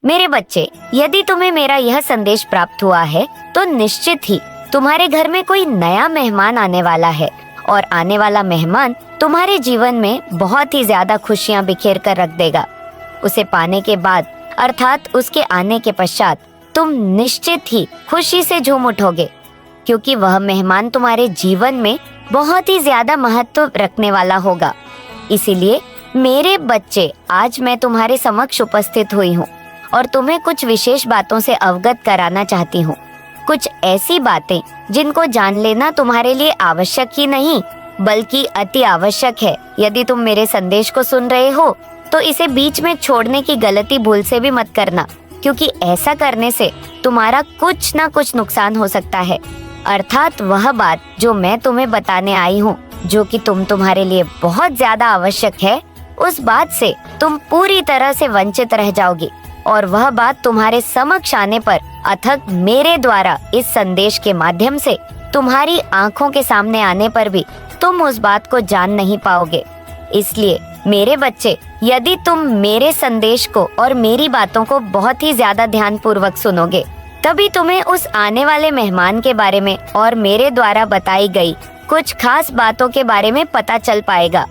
मेरे बच्चे, यदि तुम्हें मेरा यह संदेश प्राप्त हुआ है तो निश्चित ही तुम्हारे घर में कोई नया मेहमान आने वाला है और आने वाला मेहमान तुम्हारे जीवन में बहुत ही ज्यादा खुशियां बिखेर कर रख देगा। उसे पाने के बाद अर्थात उसके आने के पश्चात तुम निश्चित ही खुशी से झूम उठोगे, क्योंकि वह मेहमान तुम्हारे जीवन में बहुत ही ज्यादा महत्व रखने वाला होगा। इसीलिए मेरे बच्चे, आज मैं तुम्हारे समक्ष उपस्थित हुई हूँ और तुम्हें कुछ विशेष बातों से अवगत कराना चाहती हूँ। कुछ ऐसी बातें जिनको जान लेना तुम्हारे लिए आवश्यक ही नहीं बल्कि अति आवश्यक है। यदि तुम मेरे संदेश को सुन रहे हो तो इसे बीच में छोड़ने की गलती भूल से भी मत करना, क्योंकि ऐसा करने से तुम्हारा कुछ ना कुछ नुकसान हो सकता है। अर्थात वह बात जो मैं तुम्हें बताने आई हूँ, जो कि तुम्हारे लिए बहुत ज्यादा आवश्यक है, उस बात से तुम पूरी तरह से वंचित रह जाओगी और वह बात तुम्हारे समक्ष आने पर अथक मेरे द्वारा इस संदेश के माध्यम से तुम्हारी आंखों के सामने आने पर भी तुम उस बात को जान नहीं पाओगे। इसलिए मेरे बच्चे, यदि तुम मेरे संदेश को और मेरी बातों को बहुत ही ज्यादा ध्यान पूर्वक सुनोगे, तभी तुम्हें उस आने वाले मेहमान के बारे में और मेरे द्वारा बताई गई कुछ खास बातों के बारे में पता चल पाएगा।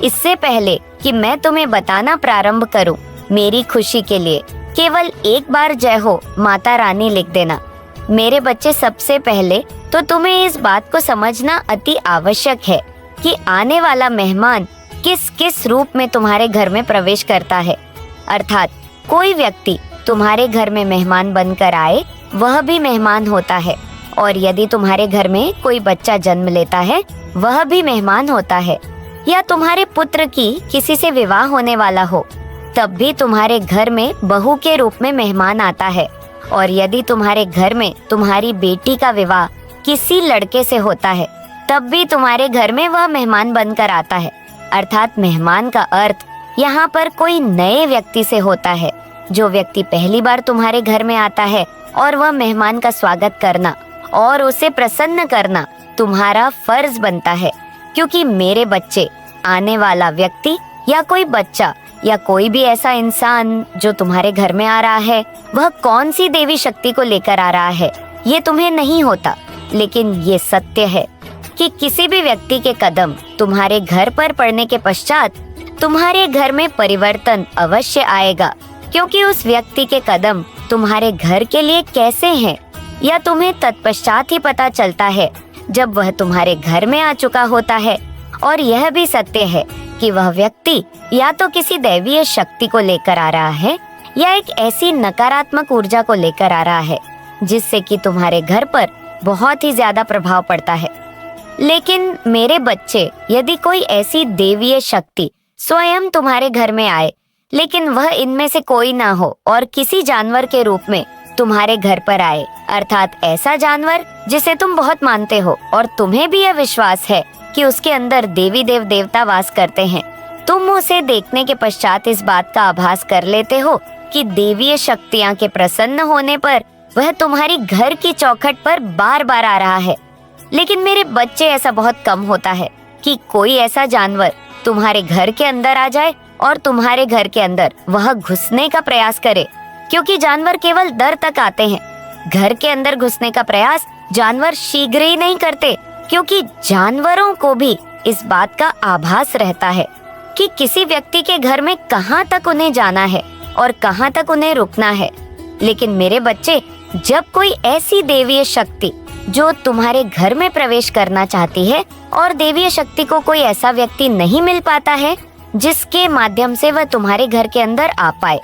इससे पहले कि मैं तुम्हें बताना प्रारंभ करूं, मेरी खुशी के लिए केवल एक बार जय हो माता रानी लिख देना। मेरे बच्चे, सबसे पहले तो तुम्हें इस बात को समझना अति आवश्यक है कि आने वाला मेहमान किस किस रूप में तुम्हारे घर में प्रवेश करता है। अर्थात कोई व्यक्ति तुम्हारे घर में मेहमान बनकर आए, वह भी मेहमान होता है, और यदि तुम्हारे घर में कोई बच्चा जन्म लेता है, वह भी मेहमान होता है। या तुम्हारे पुत्र की किसी से विवाह होने वाला हो, तब भी तुम्हारे घर में बहू के रूप में मेहमान आता है। और यदि तुम्हारे घर में तुम्हारी बेटी का विवाह किसी लड़के से होता है, तब भी तुम्हारे घर में वह मेहमान बनकर आता है। अर्थात मेहमान का अर्थ यहाँ पर कोई नए व्यक्ति से होता है। जो व्यक्ति पहली बार तुम्हारे घर में आता है और वह मेहमान का स्वागत करना और उसे प्रसन्न करना तुम्हारा फर्ज बनता है, क्योंकि मेरे बच्चे, आने वाला व्यक्ति या कोई बच्चा या कोई भी ऐसा इंसान जो तुम्हारे घर में आ रहा है, वह कौन सी देवी शक्ति को लेकर आ रहा है ये तुम्हें नहीं होता, लेकिन ये सत्य है कि किसी भी व्यक्ति के कदम तुम्हारे घर पर पड़ने के पश्चात तुम्हारे घर में परिवर्तन अवश्य आएगा, क्योंकि उस व्यक्ति के कदम तुम्हारे घर के लिए कैसे हैं या तुम्हें तत्पश्चात ही पता चलता है जब वह तुम्हारे घर में आ चुका होता है। और यह भी सत्य है कि वह व्यक्ति या तो किसी दैवीय शक्ति को लेकर आ रहा है या एक ऐसी नकारात्मक ऊर्जा को लेकर आ रहा है जिससे कि तुम्हारे घर पर बहुत ही ज्यादा प्रभाव पड़ता है। लेकिन मेरे बच्चे, यदि कोई ऐसी देवीय शक्ति स्वयं तुम्हारे घर में आए, लेकिन वह इनमें से कोई ना हो और किसी जानवर के रूप में तुम्हारे घर पर आए, अर्थात ऐसा जानवर जिसे तुम बहुत मानते हो और तुम्हें भी यह विश्वास है कि उसके अंदर देवी देवता वास करते हैं, तुम उसे देखने के पश्चात इस बात का आभास कर लेते हो कि देवीय शक्तियां के प्रसन्न होने पर वह तुम्हारी घर की चौखट पर बार बार आ रहा है। लेकिन मेरे बच्चे, ऐसा बहुत कम होता है कि कोई ऐसा जानवर तुम्हारे घर के अंदर आ जाए और तुम्हारे घर के अंदर वह घुसने का प्रयास करे, क्योंकि जानवर केवल डर तक आते हैं। घर के अंदर घुसने का प्रयास जानवर शीघ्र ही नहीं करते, क्योंकि जानवरों को भी इस बात का आभास रहता है कि किसी व्यक्ति के घर में कहाँ तक उन्हें जाना है और कहाँ तक उन्हें रुकना है। लेकिन मेरे बच्चे, जब कोई ऐसी देवीय शक्ति जो तुम्हारे घर में प्रवेश करना चाहती है और देवीय शक्ति को कोई ऐसा व्यक्ति नहीं मिल पाता है जिसके माध्यम से वह तुम्हारे घर के अंदर आ पाए,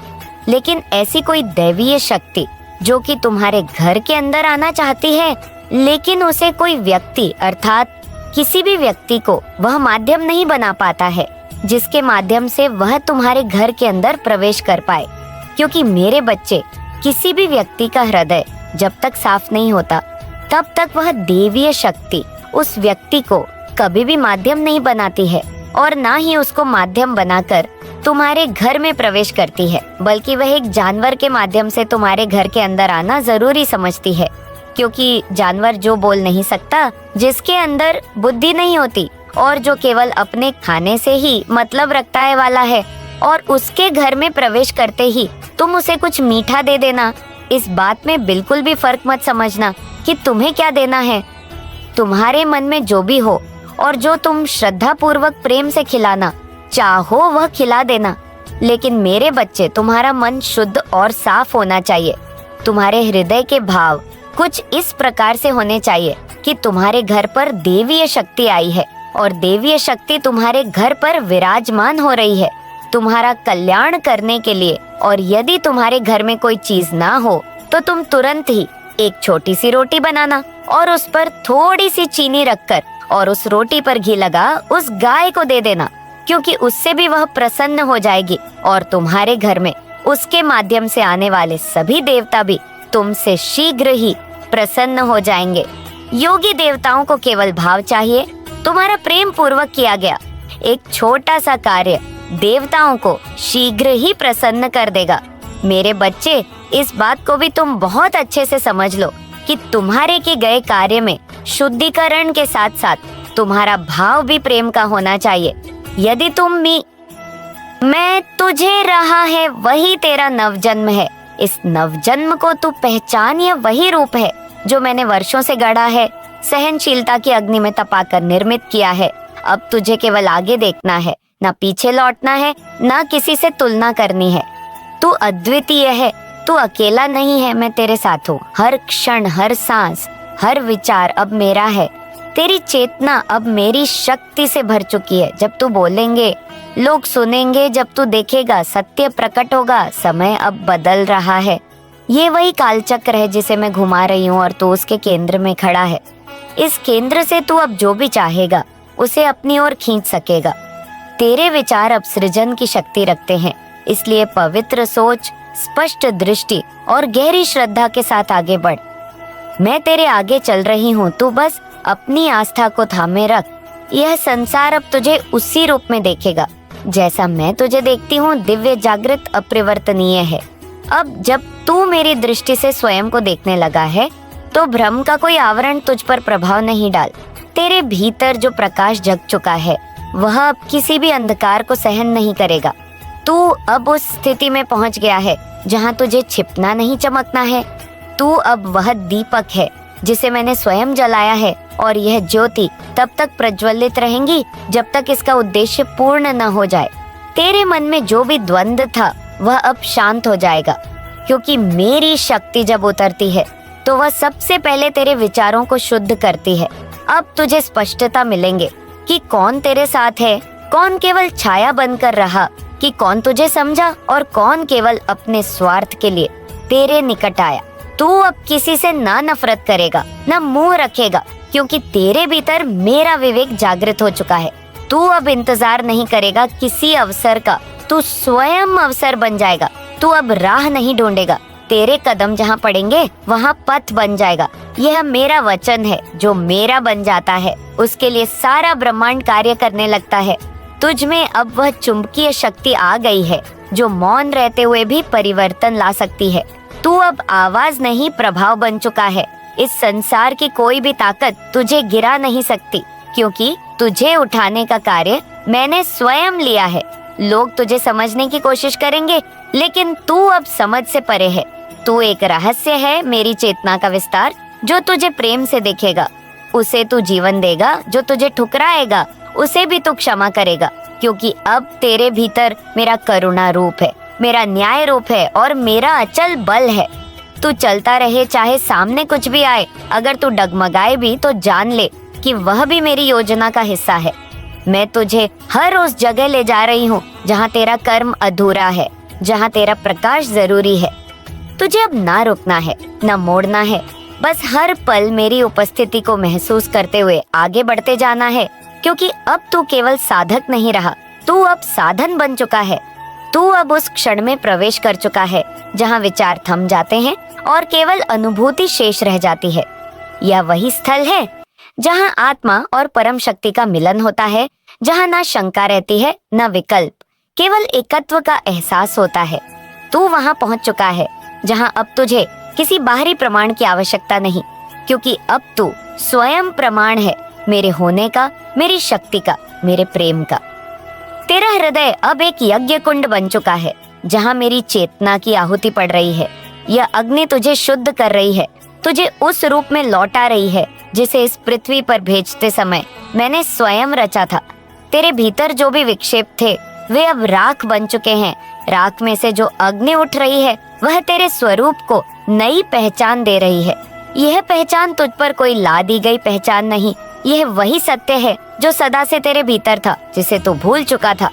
लेकिन ऐसी कोई दैवीय शक्ति जो कि तुम्हारे घर के अंदर आना चाहती है, लेकिन उसे कोई व्यक्ति अर्थात किसी भी व्यक्ति को वह माध्यम नहीं बना पाता है जिसके माध्यम से वह तुम्हारे घर के अंदर प्रवेश कर पाए। क्योंकि मेरे बच्चे, किसी भी व्यक्ति का हृदय जब तक साफ नहीं होता, तब तक वह देवीय शक्ति उस व्यक्ति को कभी भी माध्यम नहीं बनाती है और ना ही उसको माध्यम बनाकर तुम्हारे घर में प्रवेश करती है, बल्कि वह एक जानवर के माध्यम से तुम्हारे घर के अंदर आना जरूरी समझती है। क्योंकि जानवर जो बोल नहीं सकता, जिसके अंदर बुद्धि नहीं होती और जो केवल अपने खाने से ही मतलब रखता है वाला है, और उसके घर में प्रवेश करते ही तुम उसे कुछ मीठा दे देना। इस बात में बिल्कुल भी फर्क मत समझना कि तुम्हें क्या देना है। तुम्हारे मन में जो भी हो और जो तुम श्रद्धा पूर्वक प्रेम से खिलाना चाहो वह खिला देना। लेकिन मेरे बच्चे, तुम्हारा मन शुद्ध और साफ होना चाहिए। तुम्हारे हृदय के भाव कुछ इस प्रकार से होने चाहिए कि तुम्हारे घर पर देवीय शक्ति आई है और देवीय शक्ति तुम्हारे घर पर विराजमान हो रही है तुम्हारा कल्याण करने के लिए। और यदि तुम्हारे घर में कोई चीज ना हो तो तुम तुरंत ही एक छोटी सी रोटी बनाना और उस पर थोड़ी सी चीनी रखकर और उस रोटी पर घी लगा उस गाय को दे देना, क्योंकि उससे भी वह प्रसन्न हो जाएगी और तुम्हारे घर में उसके माध्यम से आने वाले सभी देवता भी तुमसे शीघ्र ही प्रसन्न हो जाएंगे। योगी देवताओं को केवल भाव चाहिए। तुम्हारा प्रेम पूर्वक किया गया एक छोटा सा कार्य देवताओं को शीघ्र ही प्रसन्न कर देगा। मेरे बच्चे, इस बात को भी तुम बहुत अच्छे से समझ लो कि तुम्हारे के गए कार्य में शुद्धिकरण के साथ साथ तुम्हारा भाव भी प्रेम का होना चाहिए। यदि मैं तुझे रहा है वही तेरा नवजन्म है। इस नवजन्म को तू पहचान, यह वही रूप है जो मैंने वर्षों से गढ़ा है, सहनशीलता की अग्नि में तपाकर निर्मित किया है। अब तुझे केवल आगे देखना है, ना पीछे लौटना है, ना किसी से तुलना करनी है। तू अद्वितीय है, तू अकेला नहीं है, मैं तेरे साथ हूँ। हर क्षण, हर सांस, हर विचार अब मेरा है। तेरी चेतना अब मेरी शक्ति से भर चुकी है। जब तू बोलेंगे लोग सुनेंगे, जब तू देखेगा सत्य प्रकट होगा। समय अब बदल रहा है। ये वही कालचक्र है जिसे मैं घुमा रही हूँ और तू उसके केंद्र में खड़ा है। इस केंद्र से तू अब जो भी चाहेगा उसे अपनी ओर खींच सकेगा। तेरे विचार अब सृजन की शक्ति रखते हैं, इसलिए पवित्र सोच, स्पष्ट दृष्टि और गहरी श्रद्धा के साथ आगे बढ़। मैं तेरे आगे चल रही हूँ, तू बस अपनी आस्था को थामे रख। यह संसार अब तुझे उसी रूप में देखेगा जैसा मैं तुझे देखती हूँ। दिव्य, जागृत, अपरिवर्तनीय है। अब जब तू मेरी दृष्टि से स्वयं को देखने लगा है तो भ्रम का कोई आवरण तुझ पर प्रभाव नहीं डाल। तेरे भीतर जो प्रकाश जग चुका है वह अब किसी भी अंधकार को सहन नहीं करेगा। तू अब उस स्थिति में पहुंच गया है जहां तुझे छिपना नहीं, चमकना है। तू अब वह दीपक है जिसे मैंने स्वयं जलाया है और यह ज्योति तब तक प्रज्वलित रहेंगी जब तक इसका उद्देश्य पूर्ण न हो जाए। तेरे मन में जो भी द्वंद्व था वह अब शांत हो जाएगा, क्योंकि मेरी शक्ति जब उतरती है तो वह सबसे पहले तेरे विचारों को शुद्ध करती है। अब तुझे स्पष्टता मिलेंगे कि कौन तेरे साथ है, कौन केवल छाया बनकर रहा, कि कौन तुझे समझा और कौन केवल अपने स्वार्थ के लिए तेरे निकट आया। तू अब किसी से ना नफरत करेगा, ना मुंह रखेगा, क्योंकि तेरे भीतर मेरा विवेक जागृत हो चुका है। तू अब इंतजार नहीं करेगा किसी अवसर का, तू स्वयं अवसर बन जाएगा। तू अब राह नहीं ढूंढेगा, तेरे कदम जहाँ पड़ेंगे वहाँ पथ बन जाएगा। यह मेरा वचन है, जो मेरा बन जाता है उसके लिए सारा ब्रह्मांड कार्य करने लगता है। तुझ में अब वह चुंबकीय शक्ति आ गई है जो मौन रहते हुए भी परिवर्तन ला सकती है। तू अब आवाज नहीं, प्रभाव बन चुका है। इस संसार की कोई भी ताकत तुझे गिरा नहीं सकती, क्योंकि तुझे उठाने का कार्य मैंने स्वयं लिया है। लोग तुझे समझने की कोशिश करेंगे, लेकिन तू अब समझ से परे है। तू एक रहस्य है, मेरी चेतना का विस्तार। जो तुझे प्रेम से देखेगा उसे तू जीवन देगा, जो तुझे ठुकराएगा उसे भी तू क्षमा करेगा, क्योंकि अब तेरे भीतर मेरा करुणा रूप है, मेरा न्याय रूप है और मेरा अचल बल है। तू चलता रहे, चाहे सामने कुछ भी आए। अगर तू डगमगाए भी तो जान ले कि वह भी मेरी योजना का हिस्सा है। मैं तुझे हर उस जगह ले जा रही हूँ जहाँ तेरा कर्म अधूरा है, जहाँ तेरा प्रकाश जरूरी है। तुझे अब ना रुकना है, ना मोड़ना है। बस हर पल मेरी उपस्थिति को महसूस करते हुए आगे बढ़ते जाना है, क्योंकि अब तू केवल साधक नहीं रहा, तू अब साधन बन चुका है। तू अब उस क्षण में प्रवेश कर चुका है जहाँ विचार थम जाते हैं और केवल अनुभूति शेष रह जाती है। यह वही स्थल है जहाँ आत्मा और परम शक्ति का मिलन होता है, जहाँ ना शंका रहती है, ना विकल्प, केवल एकत्व का एहसास होता है। तू वहाँ पहुँच चुका है जहाँ अब तुझे किसी बाहरी प्रमाण की आवश्यकता नहीं, क्योंकि अब तू स्वयं प्रमाण है मेरे होने का, मेरी शक्ति का, मेरे प्रेम का। तेरा हृदय अब एक यज्ञ कुंड बन चुका है जहाँ मेरी चेतना की आहुति पड़ रही है। यह अग्नि तुझे शुद्ध कर रही है, तुझे उस रूप में लौटा रही है जिसे इस पृथ्वी पर भेजते समय मैंने स्वयं रचा था। तेरे भीतर जो भी विक्षेप थे वे अब राख बन चुके हैं। राख में से जो अग्नि उठ रही है वह तेरे स्वरूप को नई पहचान दे रही है। यह पहचान तुझ पर कोई ला दी गई पहचान नहीं, यह वही सत्य है जो सदा से तेरे भीतर था, जिसे तू भूल चुका था।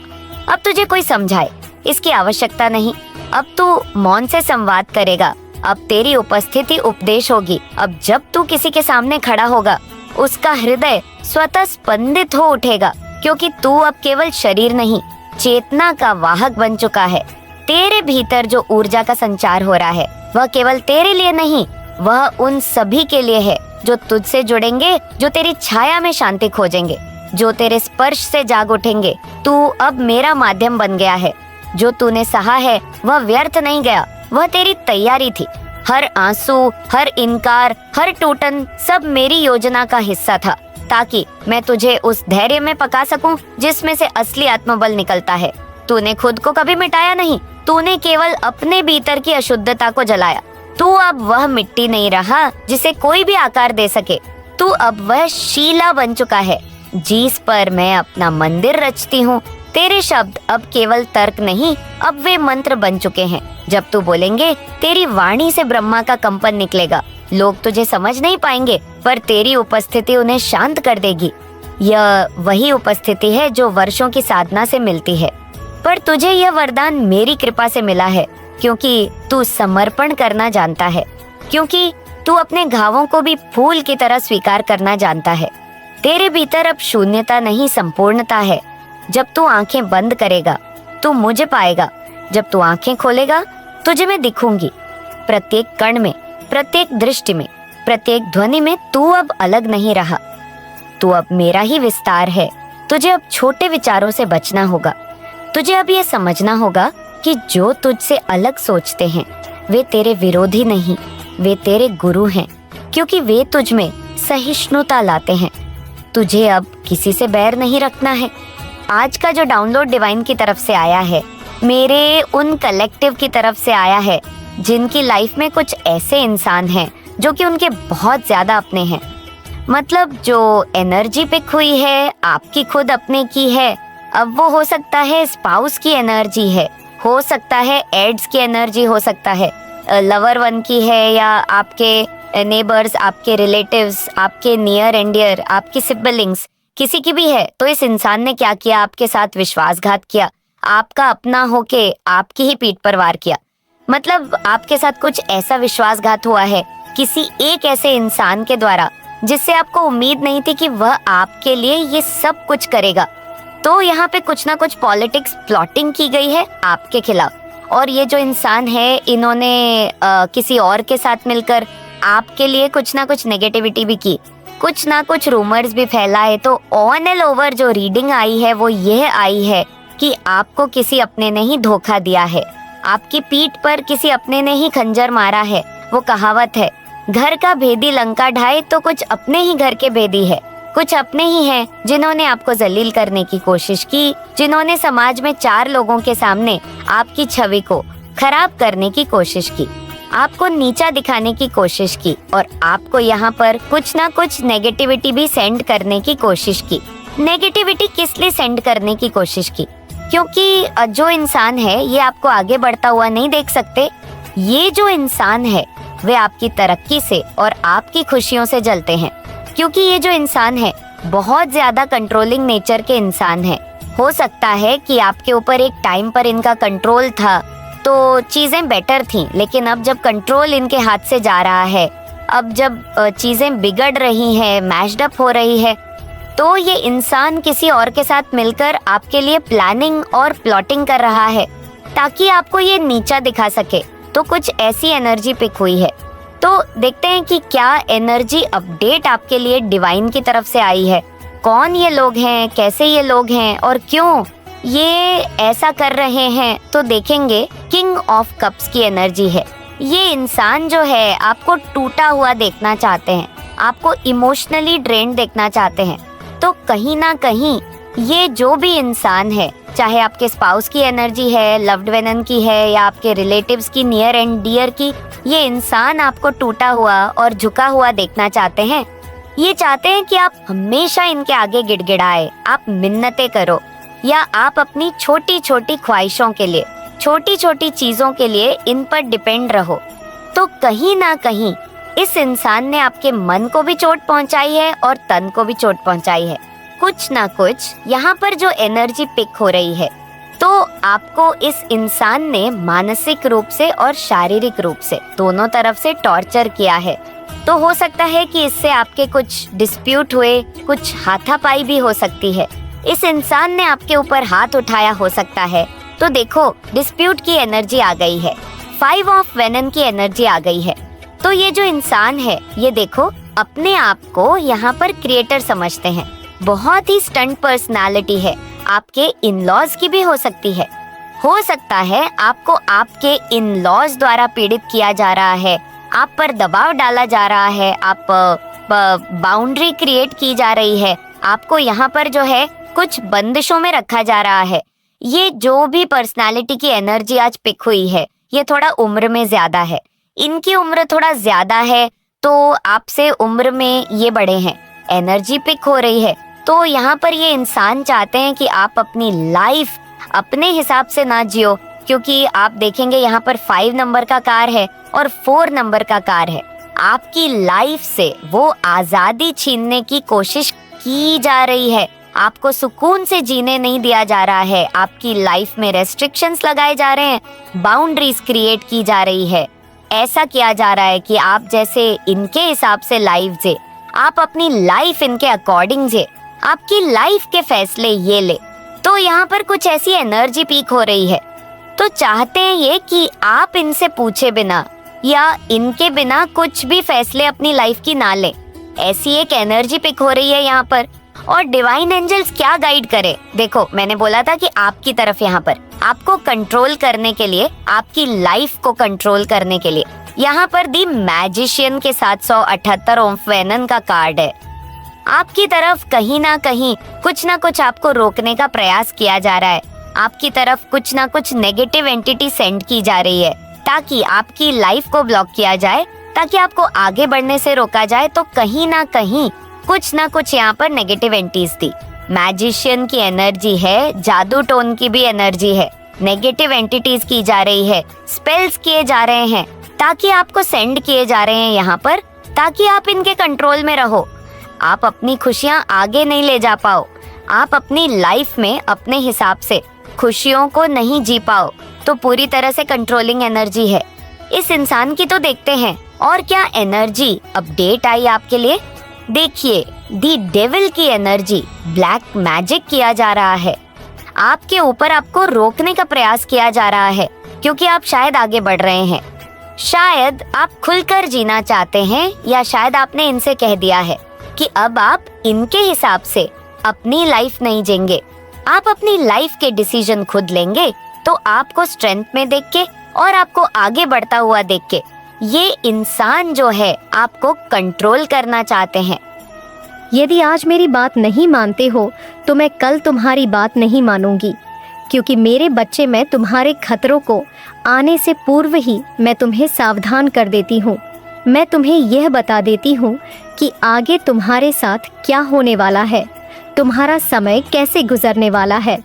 अब तुझे कोई समझाए इसकी आवश्यकता नहीं। अब तू मौन से संवाद करेगा। अब तेरी उपस्थिति उपदेश होगी। अब जब तू किसी के सामने खड़ा होगा उसका हृदय स्वतः स्पंदित हो उठेगा, क्योंकि तू अब केवल शरीर नहीं, चेतना का वाहक बन चुका है। तेरे भीतर जो ऊर्जा का संचार हो रहा है वह केवल तेरे लिए नहीं, वह उन सभी के लिए है जो तुझसे जुड़ेंगे, जो तेरी छाया में शांति खोजेंगे, जो तेरे स्पर्श से जाग उठेंगे। तू अब मेरा माध्यम बन गया है। जो तूने सहा है वह व्यर्थ नहीं गया, वह तेरी तैयारी थी। हर आंसू, हर इनकार, हर टूटन सब मेरी योजना का हिस्सा था, ताकि मैं तुझे उस धैर्य में पका सकूं जिसमें से असली आत्मबल निकलता है। तूने खुद को कभी मिटाया नहीं, तूने केवल अपने भीतर की अशुद्धता को जलाया। तू अब वह मिट्टी नहीं रहा जिसे कोई भी आकार दे सके। तू अब वह शीला बन चुका है जिस पर मैं अपना मंदिर रचती हूँ। तेरे शब्द अब केवल तर्क नहीं, अब वे मंत्र बन चुके हैं। जब तू बोलेंगे तेरी वाणी से ब्रह्मा का कंपन निकलेगा। लोग तुझे समझ नहीं पाएंगे, पर तेरी उपस्थिति उन्हें शांत कर देगी। यह वही उपस्थिति है जो वर्षों की साधना से मिलती है, पर तुझे यह वरदान मेरी कृपा से मिला है, क्योंकि तू समर्पण करना जानता है, क्योंकि तू अपने घावों को भी फूल की तरह स्वीकार करना जानता है। तेरे भीतर अब शून्यता नहीं, संपूर्णता है। जब तू आंखें बंद करेगा तू मुझे पाएगा, जब तू आंखें खोलेगा तुझे मैं दिखूंगी। प्रत्येक कण में, प्रत्येक दृष्टि में, प्रत्येक ध्वनि में तू अब अलग नहीं रहा। तू अब मेरा ही विस्तार है। तुझे अब छोटे विचारों से बचना होगा। तुझे अब ये समझना होगा कि जो तुझसे अलग सोचते हैं वे तेरे विरोधी नहीं, वे तेरे गुरु हैं, क्योंकि वे तुझ में सहिष्णुता लाते हैं। तुझे अब किसी से बैर नहीं रखना है। आज का जो डाउनलोड डिवाइन की तरफ से आया है, मेरे उन कलेक्टिव की तरफ से आया है जिनकी लाइफ में कुछ ऐसे इंसान हैं जो कि उनके बहुत ज्यादा अपने हैं। मतलब जो एनर्जी पिक हुई है आपकी खुद अपने की है। अब वो हो सकता है स्पाउस की एनर्जी है, हो सकता है एड्स की एनर्जी, हो सकता है लवर वन की है, या आपके नेबर्स, आपके रिलेटिव्स, आपके नियर एंड डियर, आपकी सिबलिंग्स, किसी की भी है। तो इस इंसान ने क्या किया? आपके साथ विश्वासघात किया, आपका अपना होके आपकी ही पीठ पर वार किया। मतलब आपके साथ कुछ ऐसा विश्वासघात हुआ है किसी एक ऐसे इंसान के द्वारा जिससे आपको उम्मीद नहीं थी कि वह आपके लिए ये सब कुछ करेगा। तो यहाँ पे कुछ ना कुछ पॉलिटिक्स प्लॉटिंग की गई है आपके खिलाफ, और ये जो इंसान है इन्होंने किसी और के साथ मिलकर आपके लिए कुछ ना कुछ नेगेटिविटी भी की, कुछ ना कुछ रूमर्स भी फैलाए। तो ऑन एंड ओवर जो रीडिंग आई है वो यह आई है कि आपको किसी अपने ने ही धोखा दिया है, आपकी पीठ पर किसी अपने ने ही खंजर मारा है। वो कहावत है, घर का भेदी लंका ढाए, तो कुछ अपने ही घर के भेदी है। कुछ अपने ही हैं जिन्होंने आपको जलील करने की कोशिश की, जिन्होंने समाज में चार लोगों के सामने आपकी छवि को खराब करने की कोशिश की, आपको नीचा दिखाने की कोशिश की, और आपको यहाँ पर कुछ ना कुछ नेगेटिविटी भी सेंड करने की कोशिश की। नेगेटिविटी किस लिए सेंड करने की कोशिश की? क्योंकि जो इंसान है ये आपको आगे बढ़ता हुआ नहीं देख सकते। ये जो इंसान है वे आपकी तरक्की से और आपकी खुशियों से जलते हैं, क्योंकि ये जो इंसान है बहुत ज्यादा कंट्रोलिंग नेचर के इंसान है। हो सकता है कि आपके ऊपर एक टाइम पर इनका कंट्रोल था तो चीजें बेटर थीं, लेकिन अब जब कंट्रोल इनके हाथ से जा रहा है, अब जब चीजें बिगड़ रही हैं, मैश्ड अप हो रही है, तो ये इंसान किसी और के साथ मिलकर आपके लिए प्लानिंग और प्लॉटिंग कर रहा है ताकि आपको ये नीचा दिखा सके। तो कुछ ऐसी एनर्जी पिक हुई है। तो देखते हैं कि क्या एनर्जी अपडेट आपके लिए डिवाइन की तरफ से आई है। कौन ये लोग हैं, कैसे ये लोग हैं और क्यों ये ऐसा कर रहे हैं। तो देखेंगे किंग ऑफ कप्स की एनर्जी है। ये इंसान जो है आपको टूटा हुआ देखना चाहते हैं, आपको इमोशनली ड्रेन्ड देखना चाहते हैं। तो कहीं ना कहीं ये जो भी इंसान है चाहे आपके स्पाउस की एनर्जी है, लव्ड वन की है, या आपके रिलेटिव्स की, नियर एंड डियर की, ये इंसान आपको टूटा हुआ और झुका हुआ देखना चाहते हैं। ये चाहते हैं कि आप हमेशा इनके आगे गिड़गिड़ाए, आप मिन्नतें करो, या आप अपनी छोटी छोटी ख्वाहिशों के लिए, छोटी छोटी चीजों के लिए इन पर डिपेंड रहो। तो कहीं ना कहीं इस इंसान ने आपके मन को भी चोट पहुंचाई है और तन को भी चोट पहुंचाई है। कुछ ना कुछ यहाँ पर जो एनर्जी पिक हो रही है, तो आपको इस इंसान ने मानसिक रूप से और शारीरिक रूप से दोनों तरफ से टॉर्चर किया है। तो हो सकता है कि इससे आपके कुछ डिस्प्यूट हुए, कुछ हाथापाई भी हो सकती है। इस इंसान ने आपके ऊपर हाथ उठाया हो सकता है। तो देखो, डिस्प्यूट की एनर्जी आ गई है, 5 ऑफ वेनन की एनर्जी आ गई है। तो ये जो इंसान है, ये देखो अपने आप को यहाँ पर क्रिएटर समझते हैं, बहुत ही स्टंट पर्सनालिटी है। आपके इन लॉज की भी हो सकती है। हो सकता है आपको आपके इन लॉज द्वारा पीड़ित किया जा रहा है, आप पर दबाव डाला जा रहा है, आप बाउंड्री क्रिएट की जा रही है, आपको यहाँ पर जो है कुछ बंदिशों में रखा जा रहा है। ये जो भी पर्सनालिटी की एनर्जी आज पिक हुई है, ये थोड़ा उम्र में ज्यादा है, इनकी उम्र थोड़ा ज्यादा है, तो आपसे उम्र में ये बड़े हैं, एनर्जी पिक हो रही है। तो यहाँ पर ये इंसान चाहते हैं कि आप अपनी लाइफ अपने हिसाब से ना जियो, क्योंकि आप देखेंगे यहाँ पर 5 नंबर का कार है और 4 नंबर का कार है। आपकी लाइफ से वो आजादी छीनने की कोशिश की जा रही है, आपको सुकून से जीने नहीं दिया जा रहा है, आपकी लाइफ में रेस्ट्रिक्शंस लगाए जा रहे हैं, बाउंड्रीज क्रिएट की जा रही है। ऐसा किया जा रहा है कि आप जैसे इनके हिसाब से लाइफ जे, आप अपनी लाइफ इनके अकॉर्डिंग जे, आपकी लाइफ के फैसले ये ले। तो यहाँ पर कुछ ऐसी एनर्जी पीक हो रही है। तो चाहते हैं ये कि आप इनसे पूछे बिना या इनके बिना कुछ भी फैसले अपनी लाइफ की ना लें। ऐसी एक एनर्जी पिक हो रही है यहाँ पर। और डिवाइन एंजल्स क्या गाइड करे, देखो मैंने बोला था कि आपकी तरफ यहाँ पर आपको कंट्रोल करने के लिए, आपकी लाइफ को कंट्रोल करने के लिए यहाँ पर दी मैजिशियन के 778 ऑफ वेनन का कार्ड है। आपकी तरफ कहीं ना कहीं कुछ ना कुछ आपको रोकने का प्रयास किया जा रहा है, आपकी तरफ कुछ ना कुछ नेगेटिव एंटिटी सेंड की जा रही है, ताकि आपकी लाइफ को ब्लॉक किया जाए, ताकि आपको आगे बढ़ने से रोका जाए। तो कहीं ना कहीं कुछ ना कुछ यहाँ पर नेगेटिव एंटिटीज थी। मैजिशियन की एनर्जी है, जादू टोन की भी एनर्जी है, नेगेटिव एंटिटीज की जा रही है, स्पेल्स किए जा रहे हैं, ताकि आपको सेंड किए जा रहे हैं यहाँ पर, ताकि आप इनके कंट्रोल में रहो, आप अपनी खुशियाँ आगे नहीं ले जा पाओ, आप अपनी लाइफ में अपने हिसाब से खुशियों को नहीं जी पाओ। तो पूरी तरह से कंट्रोलिंग एनर्जी है इस इंसान की। तो देखते हैं और क्या एनर्जी अपडेट आई आपके लिए। देखिए, दी डेविल की एनर्जी, ब्लैक मैजिक किया जा रहा है आपके ऊपर, आपको रोकने का प्रयास किया जा रहा है, क्योंकि आप शायद आगे बढ़ रहे हैं, शायद आप खुलकर जीना चाहते हैं, या शायद आपने इनसे कह दिया है कि अब आप इनके हिसाब से अपनी लाइफ नहीं जिएंगे, आप अपनी लाइफ के डिसीजन खुद लेंगे। तो आपको स्ट्रेंथ में देख के और आपको आगे बढ़ता हुआ देख के ये इंसान जो है आपको कंट्रोल करना चाहते हैं। यदि आज मेरी बात नहीं मानते हो तो मैं कल तुम्हारी बात नहीं मानूंगी, क्योंकि मेरे बच्चे, मैं तुम्हारे खतरों को आने से पूर्व ही मैं तुम्हें सावधान कर देती हूँ। मैं तुम्हें यह बता देती हूँ कि आगे तुम्हारे साथ क्या होने वाला है, तुम्हारा समय कैसे गुजरने वाला है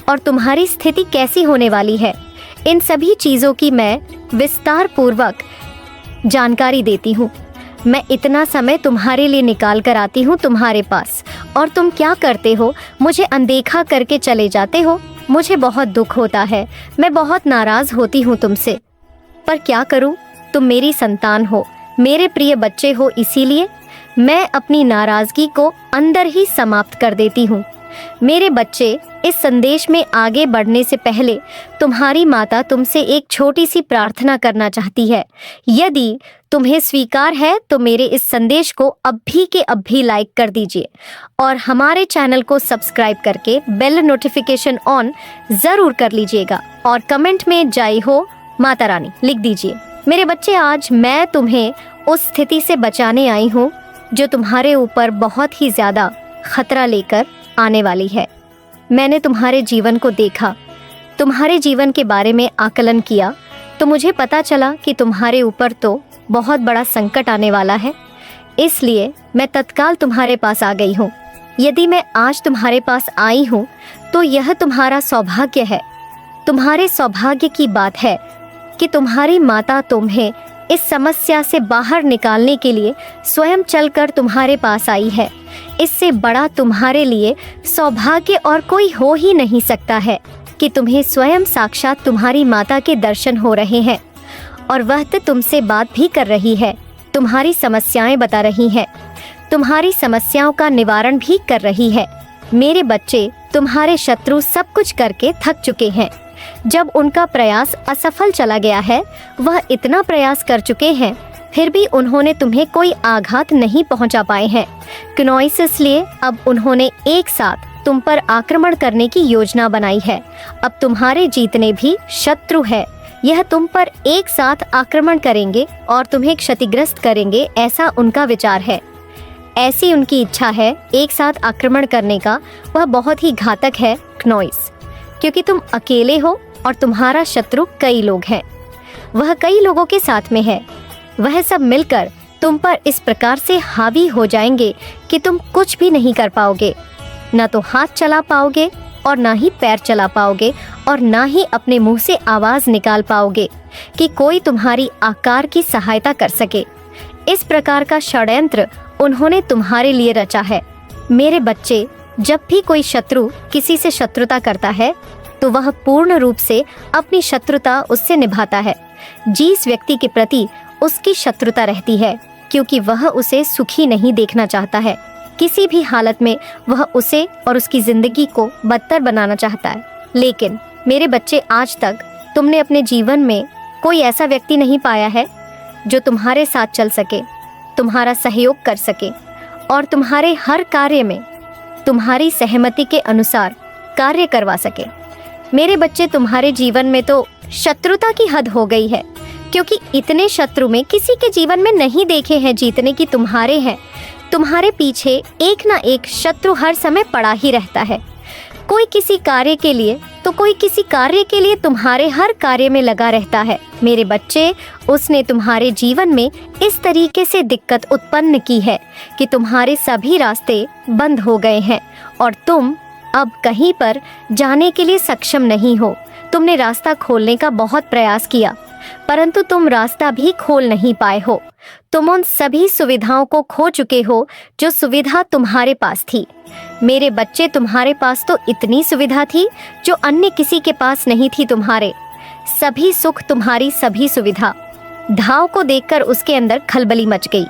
और तुम्हारी स्थिति कैसी होने वाली है। इन सभी चीज़ों की मैं विस्तार पूर्वक जानकारी देती हूँ। मैं इतना समय तुम्हारे लिए निकाल कर आती हूँ तुम्हारे पास, और तुम क्या करते हो, मुझे अनदेखा करके चले जाते हो। मुझे बहुत दुख होता है, मैं बहुत नाराज होती हूँ तुमसे, पर क्या करूँ, तुम मेरी संतान हो, मेरे प्रिय बच्चे हो, इसीलिए मैं अपनी नाराजगी को अंदर ही समाप्त कर देती हूँ। मेरे बच्चे, इस संदेश में आगे बढ़ने से पहले तुम्हारी माता तुमसे एक छोटी सी प्रार्थना करना चाहती है। यदि तुम्हें स्वीकार है तो मेरे इस संदेश को अभी के अभी लाइक कर दीजिए और हमारे चैनल को सब्सक्राइब करके बेल नोटिफिकेशन ऑन जरूर कर लीजिएगा, और कमेंट में जय हो माता रानी लिख दीजिए। मेरे बच्चे, आज मैं तुम्हें उस स्थिति से बचाने आई हूँ जो तुम्हारे ऊपर बहुत ही ज्यादा खतरा लेकर आने वाली है। मैंने तुम्हारे जीवन को देखा, तुम्हारे जीवन के बारे में आकलन किया, तो मुझे पता चला कि तुम्हारे ऊपर तो बहुत बड़ा संकट आने वाला है। इसलिए मैं तत्काल तुम्हारे पास आ गई हूँ। यदि मैं आज तुम्हारे पास आई हूँ तो यह तुम्हारा सौभाग्य है। तुम्हारे सौभाग्य की बात है कि तुम्हारी माता तुम्हें इस समस्या से बाहर निकालने के लिए स्वयं चलकर तुम्हारे पास आई है। इससे बड़ा तुम्हारे लिए सौभाग्य और कोई हो ही नहीं सकता है कि तुम्हें स्वयं साक्षात तुम्हारी माता के दर्शन हो रहे हैं और वह तो तुमसे बात भी कर रही है, तुम्हारी समस्याएं बता रही है, तुम्हारी समस्याओं का निवारण भी कर रही है। मेरे बच्चे, तुम्हारे शत्रु सब कुछ करके थक चुके हैं। जब उनका प्रयास असफल चला गया है, वह इतना प्रयास कर चुके हैं, फिर भी उन्होंने तुम्हें कोई आघात नहीं पहुंचा पाए हैं। क्नोइस, इसलिए अब उन्होंने एक साथ तुम पर आक्रमण करने की योजना बनाई है। अब तुम्हारे जीतने भी शत्रु है। यह तुम पर एक साथ आक्रमण करेंगे और तुम्हें क्षतिग्रस्त करेंगे, ऐसा उनका विचार है। ऐसी उनकी इच्छा है एक साथ आक्रमण करने का। वह बहुत ही घातक है क्नोइस, क्योंकि तुम अकेले हो और तुम्हारा शत्रु कई लोग हैं। वह कई लोगों के साथ में है। वह सब मिलकर तुम पर इस प्रकार से हावी हो जाएंगे कि तुम कुछ भी नहीं कर पाओगे। न तो हाथ चला पाओगे और ना ही पैर चला पाओगे और ना ही अपने मुंह से आवाज निकाल पाओगे कि कोई तुम्हारी आकार की सहायता कर सके। इस प्रकार का षड्यंत्र उन्होंने तुम्हारे लिए रचा है। मेरे बच्चे, जब भी कोई शत्रु किसी से शत्रुता करता है तो वह पूर्ण रूप से अपनी शत्रुता उससे निभाता है। जिस व्यक्ति के प्रति उसकी शत्रुता रहती है, क्योंकि वह उसे सुखी नहीं देखना चाहता है। किसी भी हालत में वह उसे और उसकी जिंदगी को बदतर बनाना चाहता है। लेकिन मेरे बच्चे, आज तक तुमने अपने जीवन में कोई ऐसा व्यक्ति नहीं पाया है जो तुम्हारे साथ चल सके, तुम्हारा सहयोग कर सके और तुम्हारे हर कार्य में तुम्हारी सहमति के अनुसार कार्य करवा सके। मेरे बच्चे, तुम्हारे जीवन में तो शत्रुता की हद हो गई है, क्योंकि इतने शत्रु में किसी के जीवन में नहीं देखे हैं जीतने की तुम्हारे हैं। तुम्हारे पीछे एक ना एक शत्रु हर समय पड़ा ही रहता है। कोई किसी कार्य के लिए तो कोई किसी कार्य के लिए तुम्हारे हर कार्य में लगा रहता है। मेरे बच्चे, उसने तुम्हारे जीवन में इस तरीके से दिक्कत उत्पन्न की है कि तुम्हारे सभी रास्ते बंद हो गए हैं और तुम अब कहीं पर जाने के लिए सक्षम नहीं हो। तुमने रास्ता खोलने का बहुत प्रयास किया, परंतु तुम रास्ता भी खोल नहीं पाए हो। तुम उन सभी सुविधाओं को खो चुके हो जो सुविधा तुम्हारे पास थी। मेरे बच्चे, तुम्हारे पास तो इतनी सुविधा थी जो अन्य किसी के पास नहीं थी। तुम्हारे सभी सुख, तुम्हारी सभी सुविधा, धाव को देखकर उसके अंदर खलबली मच गई।